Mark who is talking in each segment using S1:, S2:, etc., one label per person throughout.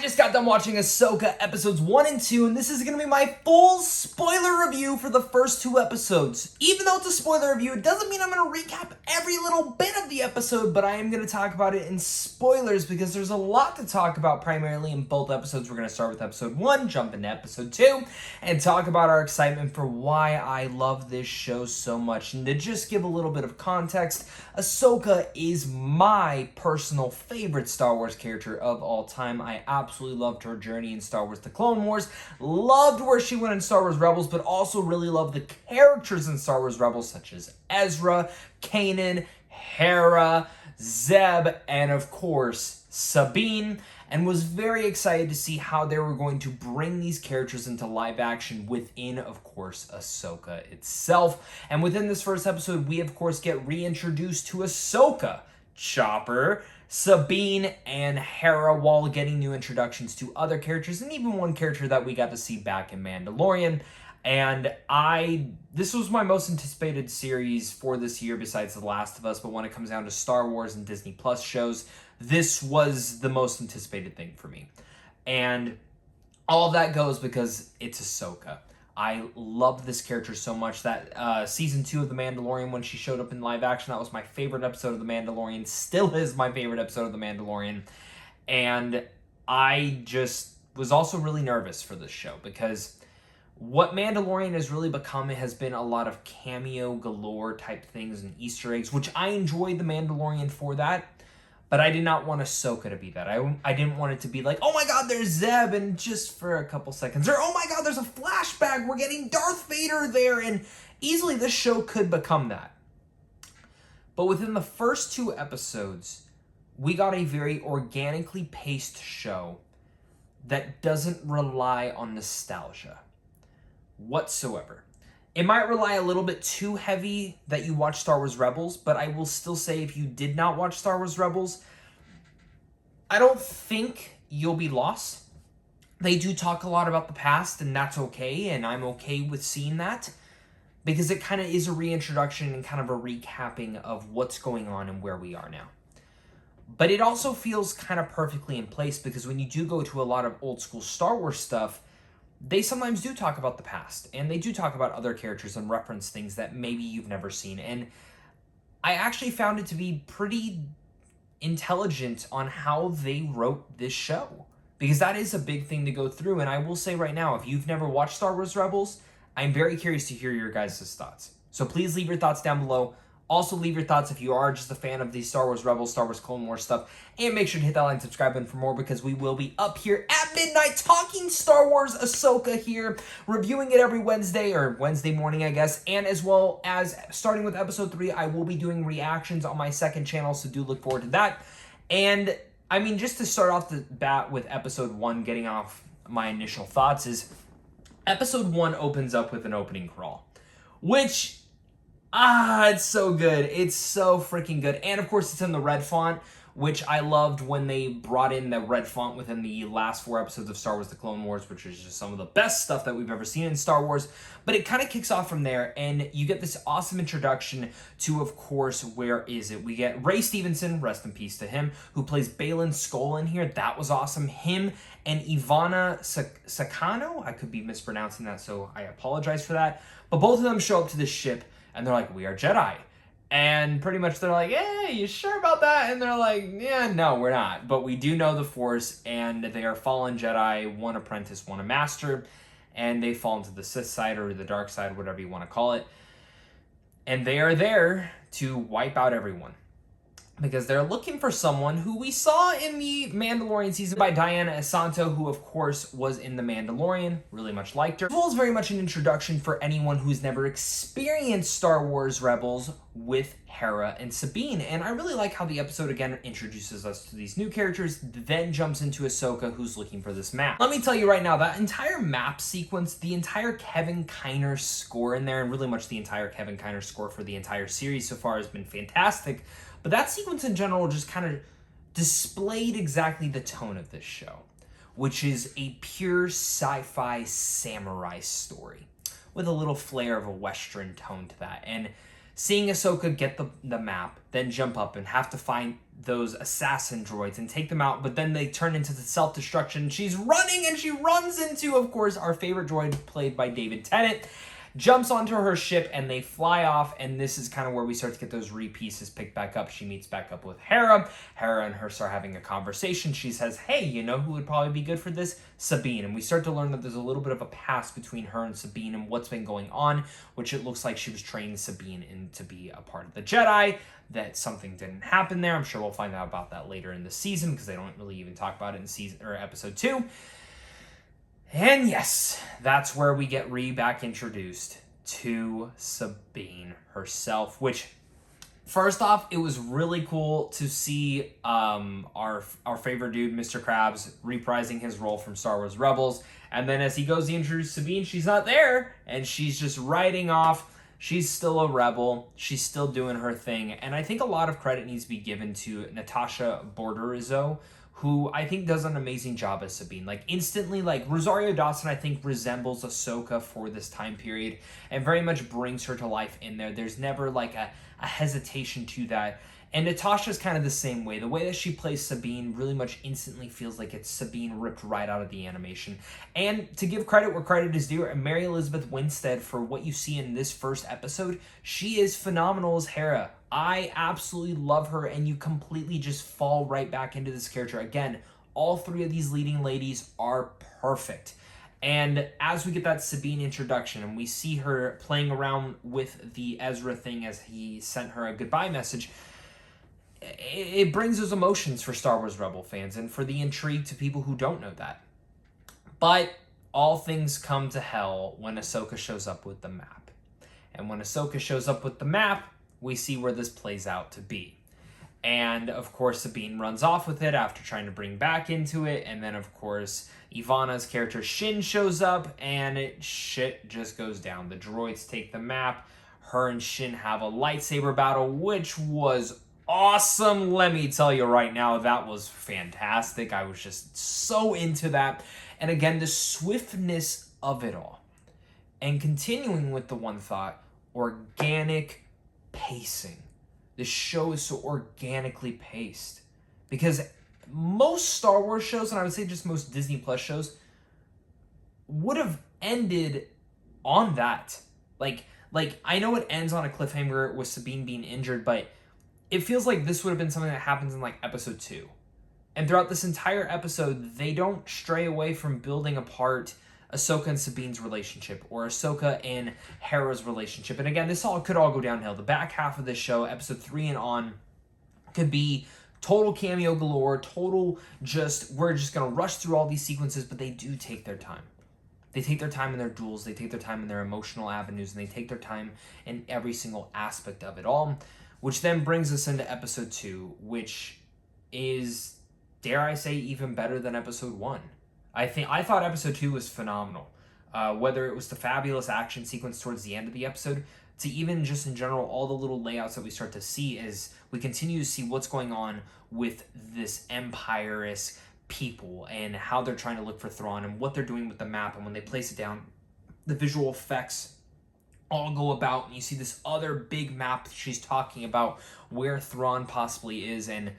S1: I just got done watching Ahsoka episodes 1 and 2, and this is going to be my full spoiler review for the first 2 episodes. Even though it's a spoiler review, it doesn't mean I'm going to recap every little bit of the episode, but I am going to talk about it in spoilers because there's a lot to talk about primarily in both episodes. We're going to start with episode 1, jump into episode 2, and talk about our excitement for why I love this show so much. And to just give a little bit of context, Ahsoka is my personal favorite Star Wars character of all time. I absolutely loved her journey in Star Wars The Clone Wars, loved where she went in Star Wars Rebels, but also really loved the characters in Star Wars Rebels such as Ezra, Kanan, Hera, Zeb, and of course Sabine, and was very excited to see how they were going to bring these characters into live action within, of course, Ahsoka itself. And within this first episode, we of course get reintroduced to Ahsoka, Chopper, Sabine, and Hera, while getting new introductions to other characters, and even one character that we got to see back in Mandalorian. And this was my most anticipated series for this year besides The Last of Us, but when it comes down to Star Wars and Disney Plus shows, this was the most anticipated thing for me. And all of that goes because it's Ahsoka. I love this character so much that season 2 of The Mandalorian, when she showed up in live action, that was my favorite episode of The Mandalorian, still is my favorite episode of The Mandalorian. And I just was also really nervous for this show because what Mandalorian has really become has been a lot of cameo galore type things and Easter eggs, which I enjoyed The Mandalorian for that, but I did not want Ahsoka to be that. I didn't want it to be like, oh my god, there's Zeb, and just for a couple seconds, or oh my god, there's a flashback, we're getting Darth Vader there, and easily this show could become that. But within the first 2 episodes, we got a very organically paced show that doesn't rely on nostalgia whatsoever. It might rely a little bit too heavy that you watch Star Wars Rebels, but I will still say if you did not watch Star Wars Rebels, I don't think you'll be lost. They do talk a lot about the past, and that's okay, and I'm okay with seeing that, because it kind of is a reintroduction and kind of a recapping of what's going on and where we are now. But it also feels kind of perfectly in place, because when you do go to a lot of old school Star Wars stuff, they sometimes do talk about the past, and they do talk about other characters and reference things that maybe you've never seen. And I actually found it to be pretty intelligent on how they wrote this show, because that is a big thing to go through. And I will say right now, if you've never watched Star Wars Rebels, I'm very curious to hear your guys' thoughts. So please leave your thoughts down below. Also, leave your thoughts if you are just a fan of the Star Wars Rebels, Star Wars Clone Wars stuff. And make sure to hit that like and subscribe button for more, because we will be up here at midnight talking Star Wars Ahsoka here, reviewing it every Wednesday, or Wednesday morning, I guess. And as well as starting with episode 3, I will be doing reactions on my second channel, so do look forward to that. And, I mean, just to start off the bat with episode 1, getting off my initial thoughts, is episode 1 opens up with an opening crawl, which... it's so good. It's so freaking good. And of course, it's in the red font, which I loved when they brought in the red font within the last 4 episodes of Star Wars The Clone Wars, which is just some of the best stuff that we've ever seen in Star Wars. But it kind of kicks off from there, and you get this awesome introduction to, of course, where is it? We get Ray Stevenson, rest in peace to him, who plays Baylan Skoll in here. That was awesome. Him and Ivana Sakano. I could be mispronouncing that, so I apologize for that. But both of them show up to this ship, and they're like, we are Jedi. And pretty much they're like, hey, you sure about that? And they're like, yeah, no, we're not. But we do know the Force, and they are fallen Jedi, one apprentice, one a master. And they fall into the Sith side or the dark side, whatever you want to call it. And they are there to wipe out everyone, because they're looking for someone who we saw in the Mandalorian season by Diana Asanto, who of course was in The Mandalorian, really much liked her. As well as very much an introduction for anyone who's never experienced Star Wars Rebels with Hera and Sabine. And I really like how the episode again introduces us to these new characters, then jumps into Ahsoka, who's looking for this map. Let me tell you right now, that entire map sequence, the entire Kevin Kiner score in there, and really much the entire Kevin Kiner score for the entire series so far has been fantastic. But that sequence in general just kind of displayed exactly the tone of this show, which is a pure sci-fi samurai story with a little flair of a Western tone to that. And seeing Ahsoka get the map, then jump up and have to find those assassin droids and take them out, but then they turn into the self-destruction. She's running and she runs into, of course, our favorite droid played by David Tennant, jumps onto her ship and they fly off, and this is kind of where we start to get those re-pieces picked back up. She meets back up with Hera. Hera and her start having a conversation. She says, hey, you know who would probably be good for this? Sabine. And we start to learn that there's a little bit of a past between her and Sabine and what's been going on, which it looks like she was training Sabine in to be a part of the Jedi, that something didn't happen there. I'm sure we'll find out about that later in the season because they don't really even talk about it in season or episode 2. And yes, that's where we get back introduced to Sabine herself, which, first off, it was really cool to see our favorite dude, Mr. Krabs, reprising his role from Star Wars Rebels. And then as he goes to introduce Sabine, she's not there, and she's just riding off. She's still a rebel. She's still doing her thing. And I think a lot of credit needs to be given to Natasha Borderizzo, who I think does an amazing job as Sabine. Like, instantly, like, Rosario Dawson, I think, resembles Ahsoka for this time period and very much brings her to life in there. There's never, like, a hesitation to that. And Natasha's kind of the same way. The way that she plays Sabine really much instantly feels like it's Sabine ripped right out of the animation. And to give credit where credit is due, Mary Elizabeth Winstead, for what you see in this first episode, she is phenomenal as Hera. I absolutely love her, and you completely just fall right back into this character. Again, all three of these leading ladies are perfect. And as we get that Sabine introduction and we see her playing around with the Ezra thing as he sent her a goodbye message, it brings those emotions for Star Wars Rebel fans and for the intrigue to people who don't know that. But all things come to hell when Ahsoka shows up with the map. And when Ahsoka shows up with the map, we see where this plays out to be. And, of course, Sabine runs off with it after trying to bring back into it. And then, of course, Ivana's character Shin shows up, and shit just goes down. The droids take the map. Her and Shin have a lightsaber battle, which was awesome. Let me tell you right now, that was fantastic. I was just so into that. And again, the swiftness of it all. And continuing with the one thought, organic pacing. This show is so organically paced. Because most Star Wars shows, and I would say just most Disney Plus shows, would have ended on that. Like I know it ends on a cliffhanger with Sabine being injured, but it feels like this would have been something that happens in, like, episode 2. And throughout this entire episode, they don't stray away from building apart Ahsoka and Sabine's relationship, or Ahsoka and Hera's relationship. And again, this could all go downhill. The back half of this show, episode 3 and on, could be total cameo galore, total we're just going to rush through all these sequences, but they do take their time. They take their time in their duels, they take their time in their emotional avenues, and they take their time in every single aspect of it all. Which then brings us into episode 2, which is, dare I say, even better than episode 1. I thought episode 2 was phenomenal. Whether it was the fabulous action sequence towards the end of the episode, to even just in general, all the little layouts that we start to see as we continue to see what's going on with this Empire-esque people and how they're trying to look for Thrawn and what they're doing with the map, and when they place it down, the visual effects all go about, and you see this other big map she's talking about where Thrawn possibly is. And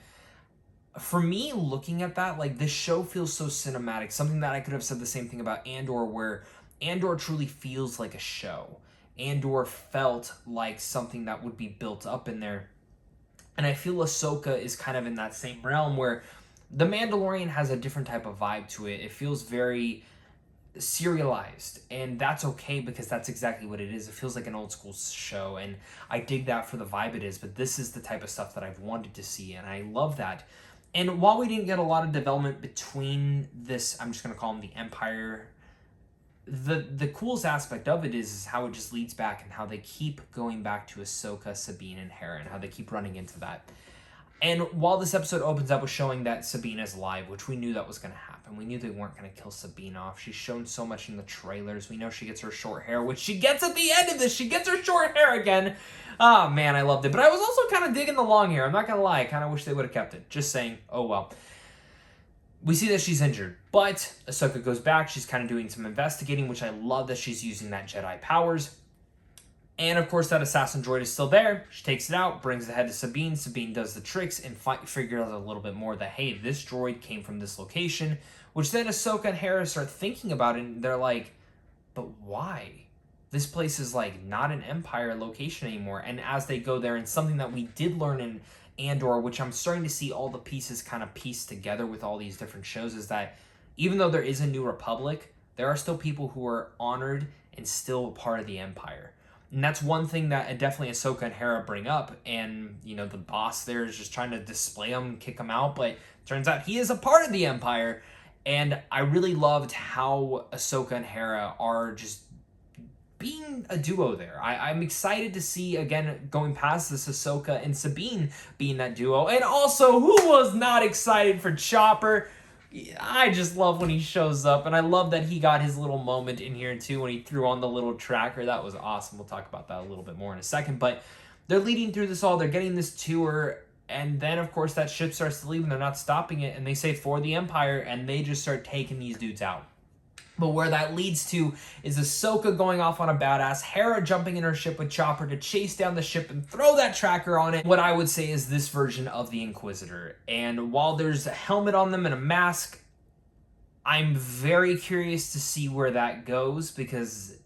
S1: for me, looking at that, like, this show feels so cinematic. Something that I could have said the same thing about Andor, where Andor truly feels like a show. Andor felt like something that would be built up in there. And I feel Ahsoka is kind of in that same realm, where The Mandalorian has a different type of vibe to it. It feels very serialized, and that's okay because that's exactly what it is. It feels like an old school show, and I dig that for the vibe it is, but this is the type of stuff that I've wanted to see, and I love that. And while we didn't get a lot of development between this, I'm just going to call them the Empire, the coolest aspect of it is how it just leads back and how they keep going back to Ahsoka, Sabine, and Hera, and how they keep running into that. And while this episode opens up with showing that Sabine is alive, which we knew that was going to happen. We knew they weren't going to kill Sabine off. She's shown so much in the trailers. We know she gets her short hair, which she gets at the end of this. She gets her short hair again. Oh, man, I loved it. But I was also kind of digging the long hair. I'm not going to lie. I kind of wish they would have kept it. Just saying, oh well. We see that she's injured, but Ahsoka goes back. She's kind of doing some investigating, which I love that she's using that Jedi powers. And of course, that assassin droid is still there. She takes it out, brings it ahead to Sabine. Sabine does the tricks and figures out a little bit more that, hey, this droid came from this location, which then Ahsoka and Hera start thinking about it, and they're like, but why? This place is like not an Empire location anymore. And as they go there, and something that we did learn in Andor, which I'm starting to see all the pieces kind of pieced together with all these different shows, is that even though there is a New Republic, there are still people who are honored and still a part of the Empire. And that's one thing that definitely Ahsoka and Hera bring up. And, you know, the boss there is just trying to display him, kick him out. But turns out he is a part of the Empire. And I really loved how Ahsoka and Hera are just being a duo there. I'm excited to see, again, going past this, Ahsoka and Sabine being that duo. And also, who was not excited for Chopper? I just love when he shows up, and I love that he got his little moment in here too when he threw on the little tracker. That was awesome. We'll talk about that a little bit more in a second, but they're leading through this all. They're getting this tour, and then of course that ship starts to leave and they're not stopping it, and they say for the Empire, and they just start taking these dudes out. But where that leads to is Ahsoka going off on a badass, Hera jumping in her ship with Chopper to chase down the ship and throw that tracker on it. What I would say is this version of the Inquisitor. And while there's a helmet on them and a mask, I'm very curious to see where that goes, because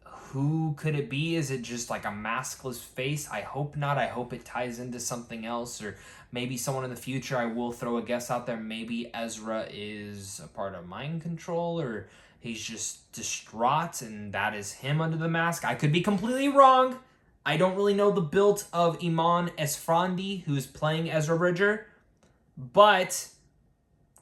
S1: who could it be? Is it just like a maskless face? I hope not. I hope it ties into something else, or maybe someone in the future. I will throw a guess out there. Maybe Ezra is a part of mind control, or he's just distraught and that is him under the mask. I could be completely wrong. I don't really know the build of Iman Esfandi, who's playing Ezra Bridger, but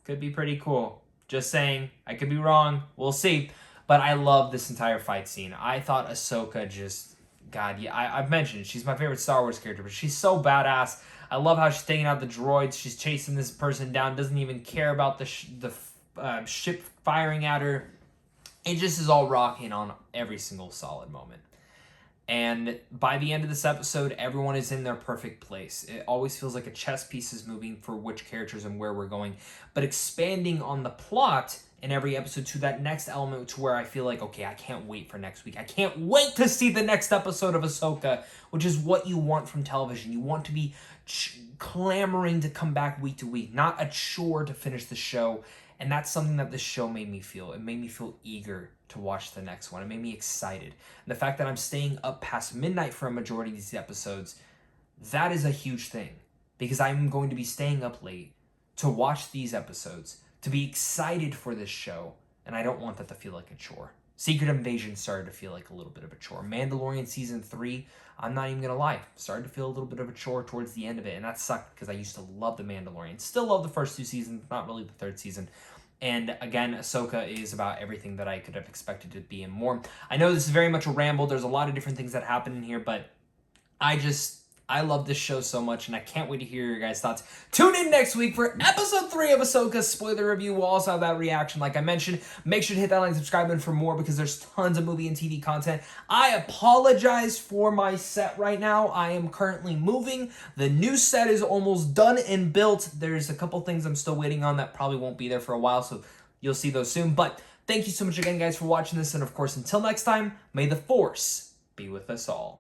S1: could be pretty cool. Just saying, I could be wrong. We'll see. But I love this entire fight scene. I thought Ahsoka just, God, yeah, I've mentioned she's my favorite Star Wars character, but she's so badass. I love how she's taking out the droids. She's chasing this person down, doesn't even care about the ship firing at her. It just is all rocking on every single solid moment. And by the end of this episode, everyone is in their perfect place. It always feels like a chess piece is moving for which characters and where we're going. But expanding on the plot in every episode to that next element, to where I feel like, okay, I can't wait for next week. I can't wait to see the next episode of Ahsoka, which is what you want from television. You want to be clamoring to come back week to week, not a chore to finish the show. And that's something that this show made me feel. It made me feel eager to watch the next one. It made me excited. And the fact that I'm staying up past midnight for a majority of these episodes, that is a huge thing. Because I'm going to be staying up late to watch these episodes, to be excited for this show. And I don't want that to feel like a chore. Secret Invasion started to feel like a little bit of a chore. Mandalorian Season 3, I'm not even going to lie, started to feel a little bit of a chore towards the end of it. And that sucked because I used to love The Mandalorian. Still love the first two seasons, not really the third season. And again, Ahsoka is about everything that I could have expected to be and more. I know this is very much a ramble. There's a lot of different things that happen in here, but I love this show so much, and I can't wait to hear your guys' thoughts. Tune in next week for episode 3 of Ahsoka's spoiler review. We'll also have that reaction, like I mentioned. Make sure to hit that like and subscribe button for more, because there's tons of movie and TV content. I apologize for my set right now. I am currently moving. The new set is almost done and built. There's a couple things I'm still waiting on that probably won't be there for a while, so you'll see those soon. But thank you so much again, guys, for watching this, and of course, until next time, may the Force be with us all.